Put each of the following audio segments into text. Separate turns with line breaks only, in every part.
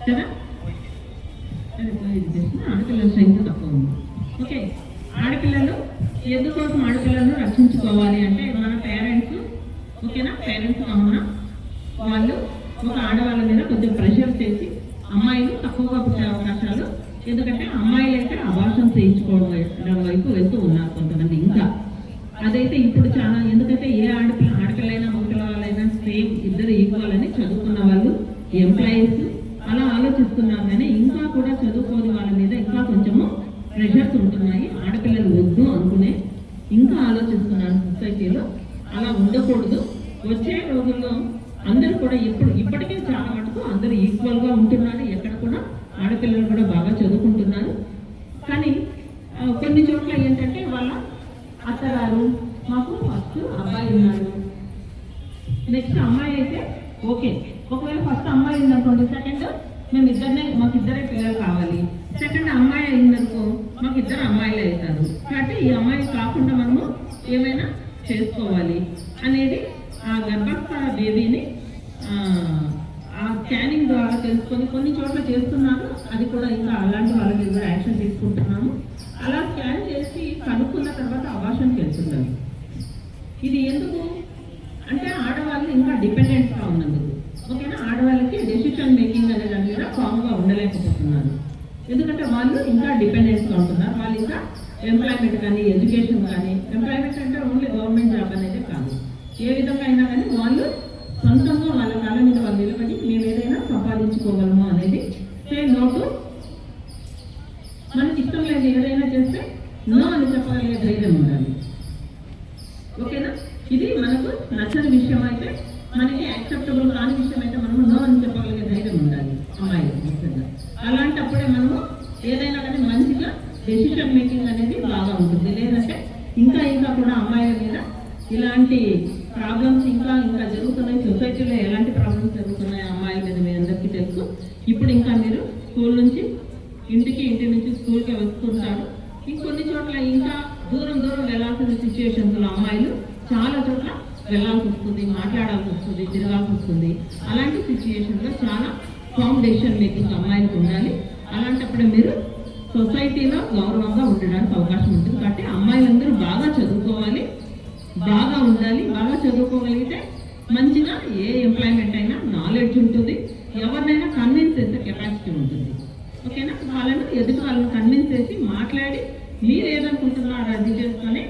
కదా. ఆడపిల్లల స్ట్రెంగ్త్ తక్కువ ఉంది. ఓకే, ఆడపిల్లలు ఎందుకోసం ఆడపిల్లలను రక్షించుకోవాలి అంటే మన పేరెంట్స్, ఓకేనా, పేరెంట్స్ కావున వాళ్ళు ఒక ఆడవాళ్ళ మీద కొంచెం ప్రెషర్ చేసి అమ్మాయిలు తక్కువగా పుట్టే అవకాశాలు, ఎందుకంటే అమ్మాయిలు అయితే అబార్షన్ చేయించుకోవడం వైపు వెళ్తూ ఉన్నారు కొంతమంది. ఇంకా అదైతే ఇప్పుడు చాలా, ఎందుకంటే ఏ ఆడపిల్లైనా మగపిల్లలైనా సేమ్ ఇద్దరు ఈక్వల్ అని చదువుకున్న వాళ్ళు, ఎంప్లాయీస్ అలా ఆలోచిస్తున్నారు. కానీ ఇంకా కూడా చదువుకోని వాళ్ళ మీద ఇంకా కొంచెము ప్రెషర్స్ ఉంటున్నాయి. ఆడపిల్లలు వద్దు అనుకునే ఇంకా ఆలోచిస్తున్నారు సొసైటీలో. అలా ఉండకూడదు. వచ్చే రోజుల్లో అందరూ కూడా ఇప్పటికే చాలా మటుకు అందరూ ఈక్వల్గా ఉంటున్నారు. ఎక్కడ కూడా ఆడపిల్లలు కూడా బాగా చదువుకుంటున్నారు. కానీ కొన్ని చోట్ల ఏంటంటే వాళ్ళ అత్తగారు, మాకు ఫస్ట్ అబ్బాయి ఉన్నాడు, నెక్స్ట్ అమ్మాయి అయితే ఓకే, ఒకవేళ ఫస్ట్ అమ్మాయి ఉందనుకోండి, సెకండ్ మాకు ఇద్దరే పిల్లలు కావాలి, సెకండ్ అమ్మాయి అయిందనుకో మాకు ఇద్దరు అమ్మాయిలు అవుతారు. కాబట్టి ఈ అమ్మాయి కాకుండా మనము ఏమైనా చేసుకోవాలి అనేది ఆ గర్భస్థ బేబీని ఆ స్కానింగ్ ద్వారా తెలుసుకొని కొన్ని చోట్ల చేస్తున్నారు. అది కూడా ఇంకా అలాంటి వాళ్ళ మీద యాక్షన్ తీసుకుంటున్నాము. అలా స్కాన్ చేసి కనుక్కున్న తర్వాత అబార్షన్కి వెళ్తున్నాము. ఇది ఎందుకు అంటే ఆడవాళ్ళు ఇంకా డిపెండెంట్గా ఉన్నందుకు. ఓకేనా, ఆడవాళ్ళకి డెసిషన్ మేకింగ్ అనే దాని మీద ఫామ్గా ఉండలేకపోతున్నారు. ఎందుకంటే వాళ్ళు ఇంకా డిపెండెంట్గా ఉంటున్నారు. వాళ్ళు ఇంకా ఎంప్లాయ్మెంట్ కానీ ఎడ్యుకేషన్ కానీ, ఎంప్లాయ్మెంట్ అంటే ఓన్లీ గవర్నమెంట్ జాబ్ అనేది కాదు, ఏ విధంగా అయినా కానీ వాళ్ళు సొంతంగా వాళ్ళ కాళ్ళ మీద వాళ్ళు నిలబడి మేము ఏదైనా సంపాదించుకోగలము అనేది. నోటు మనకి ఇష్టం లేదు ఏదైనా చేస్తే నో అని చెప్పగలిగే ధైర్యం ఉండాలి. ఓకేనా, ఇది మనకు నచ్చని విషయం అయితే, మనకి యాక్సెప్టబుల్ కాని విషయం అయితే మనము నో అని చెప్పగలిగే ధైర్యం ఉండాలి అమ్మాయిలు ముఖ్యంగా. అలాంటప్పుడే మనము ఏదైనా కానీ మంచిగా డెసిషన్ మేకింగ్ అనేది బాగా ఉంటుంది. లేదంటే ఇంకా కూడా అమ్మాయిల మీద ఇలాంటి ప్రాబ్లమ్స్ ఇంకా జరుగుతున్నాయి. సొసైటీలో ఎలాంటి ప్రాబ్లమ్స్ జరుగుతున్నాయి అమ్మాయిల మీద మీ అందరికీ తెలుసు. ఇప్పుడు ఇంకా మీరు స్కూల్ నుంచి ఇంటి నుంచి స్కూల్కి వస్తుంటారు. ఇంకొన్ని చోట్ల ఇంకా దూరం వెళ్ళాల్సిన సిచ్యువేషన్స్లో అమ్మాయిలు చాలా చోట్ల వెళ్ళాల్సి వస్తుంది, మాట్లాడాల్సి వస్తుంది, తిరగాల్సి వస్తుంది. అలాంటి సిచ్యువేషన్లో చాలా ఫామ్ డెసిషన్ మేకింగ్ అమ్మాయిలకు ఉండాలి. అలాంటప్పుడే మీరు సొసైటీలో గౌరవంగా ఉండడానికి అవకాశం ఉంటుంది. కాబట్టి అమ్మాయిలందరూ బాగా చదువుకోవాలి, బాగా ఉండాలి. బాగా చదువుకోగలిగితే మంచిగా ఏ ఎంప్లాయ్మెంట్ అయినా నాలెడ్జ్ ఉంటుంది, ఎవరినైనా కన్విన్స్ చేసే కెపాసిటీ ఉంటుంది. ఓకేనా, వాళ్ళని కన్విన్స్ చేసి మాట్లాడి మీరు ఏదనుకుంటున్నారో అది చేసుకొని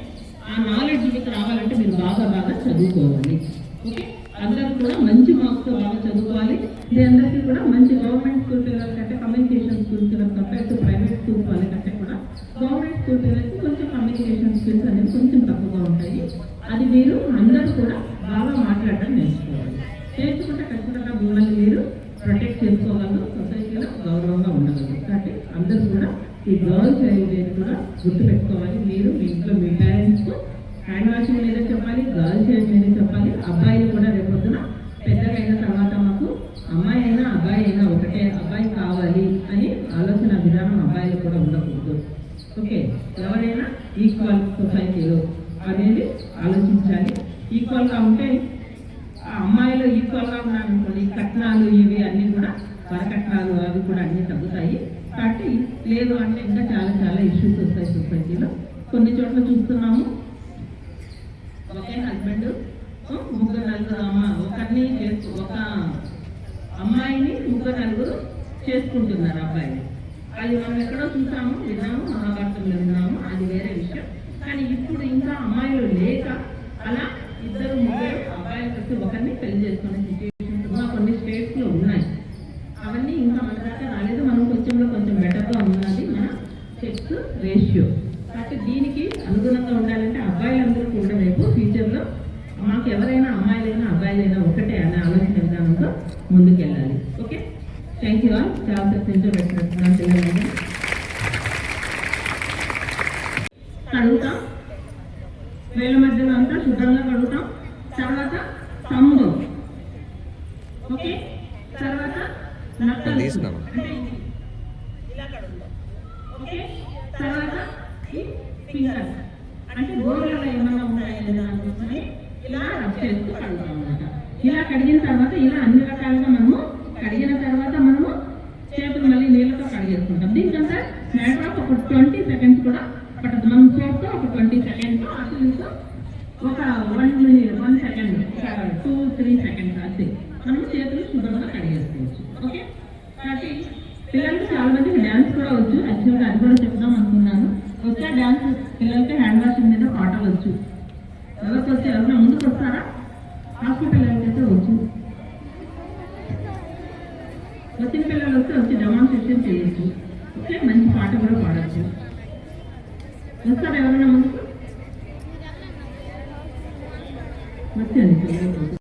ఆ నాలెడ్జ్ మీకు రావాలంటే మీరు బాగా చదువుకోవాలి. ఓకే, అందరూ కూడా మంచి మార్క్స్తో బాగా చదువుకోవాలి. ఇది అందరికీ కూడా మంచి గవర్నమెంట్ స్కూల్ పిల్లల కంటే కమ్యూనికేషన్ స్కూల్ పిల్లలు కంపేర్ టు ప్రైవేట్ స్కూల్స్ వాళ్ళ కంటే కూడా గవర్నమెంట్ స్కూల్ పిల్లలకి కొంచెం కమ్యూనికేషన్ స్కిల్స్ అనేవి కొంచెం తక్కువగా ఉంటాయి. అది మీరు అందరూ కూడా బాగా మాట్లాడడం నేర్చుకోవాలి. నేర్చుకుంటే ఖచ్చితంగా మిమ్మల్ని మీరు ప్రొటెక్ట్ చేసుకోగలరు, సొసైటీలో గౌరవంగా ఉండగలరు. కాబట్టి అందరూ కూడా ఈ గర్ల్ చైల్డ్ డేని కూడా గుర్తుపెట్టుకోవాలి. మీరు మీ ఇంట్లో మీ పేరెంట్స్కు హ్యాండ్ వాషింగ్ మీద చెప్పాలి, గర్ల్ చైల్డ్ మీద చెప్పాలి. అబ్బాయిలు కూడా రేపొద్దున పెద్దగా అయిన తర్వాత మాకు అమ్మాయి అయినా అబ్బాయి అయినా ఒకటే, అబ్బాయి కావాలి అని ఆలోచన విధానం అబ్బాయిలు కూడా ఉండకూడదు. ఓకే, ఎవరైనా ఈక్వల్ సొసైటీలో అనేది ఆలోచించాలి. ఈక్వల్గా ఉంటే అమ్మాయిలు ఈక్వల్గా ఉన్నారనుకోండి, కట్నాలు ఇవి అన్నీ కూడా వరకట్నాలు అవి కూడా అన్నీ తగ్గుతాయి. కాబట్టి లేదు అంటే ఇంకా చాలా ఇష్యూస్ వస్తాయి సొసైటీలో. కొన్ని చోట్ల చూస్తున్నాము, ఒకే హస్బెండ్ ముగ్గురు నలుగురు ఒకరిని ఒక అమ్మాయిని ముగ్గురు చేసుకుంటున్నారు అబ్బాయిని. అది మనం ఎక్కడో చూసాము, విన్నాము, మహాభారతంలో విన్నాము, అది వేరే విషయం. కానీ ఇప్పుడు ఇంకా అమ్మాయిలు లేక అలా ఇద్దరు ముగ్గురు అబ్బాయిలు కలిసి ఒకరిని పెళ్లి చేసుకునే సిచ్యువేషన్స్ ఇంకా కొన్ని స్టేట్స్లో ఉన్నాయి. అవన్నీ ఇంకా మన దాకా రాలేదు. మనం కొంచెం బెటర్గా ఉన్నది మన సెక్స్ రేషియో. కాబట్టి దీనికి అనుగుణంగా ఉండాలంటే అబ్బాయిలందరూ కూడా రేపు ఫ్యూచర్లో మాకు ఎవరైనా అమ్మాయిలైనా అబ్బాయిలైనా ఒకటే అనే ఆలోచన విధానంతో ముందుకెళ్ళాలి. Okay, thank you all. చాలా సెంటర్ పెట్టినట్టున్నాను. పిల్లలందరూ కడుగుతాం, వేళ్ళ మధ్యలో అంతా శుభ్రంగా కడుగుతాం. తర్వాత తమ్ముడు, ఓకే, తర్వాత నక్కలు అంటే ఇలా కడుగుతాం. ఓకే, తర్వాత ఈ ఫింగర్స్ అంటే గోర్లలో ఏమన్నా ఉన్నాయని అనుకుంటున్నాయి ఇలా రబ్ చేస్తూ కడుగుతాం అన్నమాట. ఇలా కడిగిన తర్వాత ఇలా అన్ని రకాలుగా మనము కడిగిన తర్వాత మనము సెకండ్స్ కూడా పట్టదు. మనం చేస్తే ఒక 20 సెకండ్స్, అటు ఇటు ఒక 1 సెకండ్, 2-3 సెకండ్స్ అంతే మనం చేతులు శుభ్రంగా కడిగేసుకోవచ్చు. ఓకే, కాబట్టి పిల్లలకి చాలా మందికి డ్యాన్స్ కూడా వచ్చు. యాక్చువల్గా అది కూడా చెప్దాం అనుకున్నాను. వచ్చే డ్యాన్స్ పిల్లలకి హ్యాండ్ వాషింగ్ మీద పాట వచ్చు. ఎవరికి వచ్చి ఎవరైనా ముందుకు వస్తారా? హాస్పిటల్ పిల్లలకైతే వచ్చు. వచ్చిన పిల్లలు వచ్చి డెమాన్స్ట్రేషన్ చేయొచ్చు. ఓకే, మంచి పాట కూడా పాడచ్చు. వస్తారా ఎవరైనా ముందుకు? వచ్చేయండి పిల్లలు.